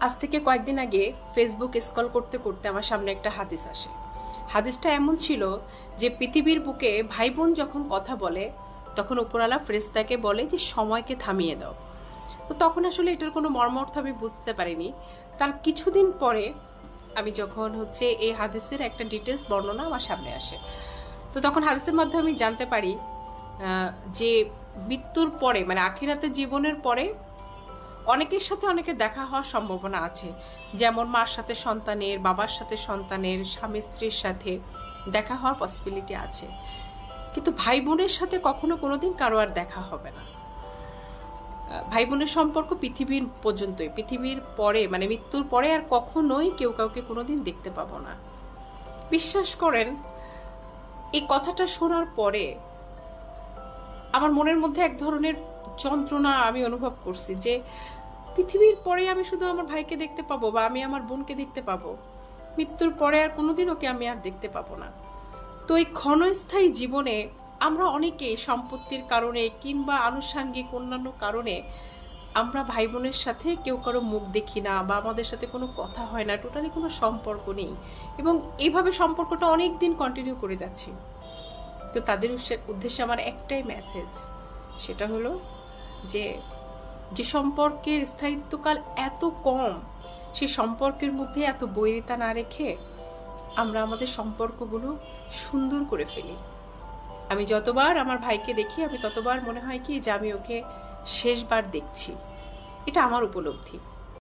আজ থেকে কয়েকদিন আগে ফেসবুক স্ক্রল করতে করতে আমার সামনে একটা হাদিস আসে। হাদিসটা এমন ছিল যে পৃথিবীর বুকে ভাই বোন যখন কথা বলে তখন উপরওয়ালা ফেরেশতাকে বলে যে সময়কে থামিয়ে দাও। তো তখন আসলে এটার কোনো মর্মার্থ আমি বুঝতে পারিনি। তার কিছুদিন পরে আমি যখন এই হাদিসের একটা ডিটেলস বর্ণনা আমার সামনে আসে, তো তখন হাদিসের মাধ্যমে আমি জানতে পারি যে মৃত্যুর পরে মানে আখিরাতের জীবনের পরে অনেকের সাথে অনেকের দেখা হওয়ার সম্ভাবনা আছে। যেমন মার সাথে সন্তানের, বাবার সাথে সন্তানের, স্বামী স্ত্রীর সাথে দেখা হওয়ার পসিবিলিটি আছে, কিন্তু ভাই বোনের সাথে কখনো কোনোদিন কারো আর দেখা হবে না। ভাই বোনের সম্পর্ক পৃথিবীর পর্যন্তই, পৃথিবীর পরে মানে মৃত্যুর পরে আর কখনোই কেউ কাউকে কোনোদিন দেখতে পাবো না। বিশ্বাস করেন, এই কথাটা শোনার পরে আমার মনের মধ্যে এক ধরনের যন্ত্রণা আমি অনুভব করছি যে পৃথিবীর পরে আমি শুধু আমার ভাইকে দেখতে পাবো বা আমি আমার বোনকে দেখতে পাবো, মৃত্যুর পরে আর কোনোদিন ওকে আমি আর দেখতে পাবো না। তো এই ক্ষণস্থায়ী জীবনে আমরা অনেকে সম্পত্তির কারণে কিংবা আনুষাঙ্গিক অন্যান্য কারণে আমরা ভাই বোনের সাথে কেউ কারো মুখ দেখি না বা আমাদের সাথে কোনো কথা হয় না, টোটালি কোনো সম্পর্ক নেই, এবং এইভাবে সম্পর্কটা অনেক দিন কন্টিনিউ করে যাচ্ছে। তো তাদের উদ্দেশ্যে আমার একটাই মেসেজ, সেটা হলো যে যে সম্পর্কের স্থায়িত্বকাল এত কম, সেই সম্পর্কের মধ্যে এত বৈরিতা না রেখে আমরা আমাদের সম্পর্কগুলো সুন্দর করে ফেলি। আমি যতবার আমার ভাইকে দেখি আমি ততবার মনে হয় কি যে আমি ওকে শেষবার দেখছি। এটা আমার উপলব্ধি।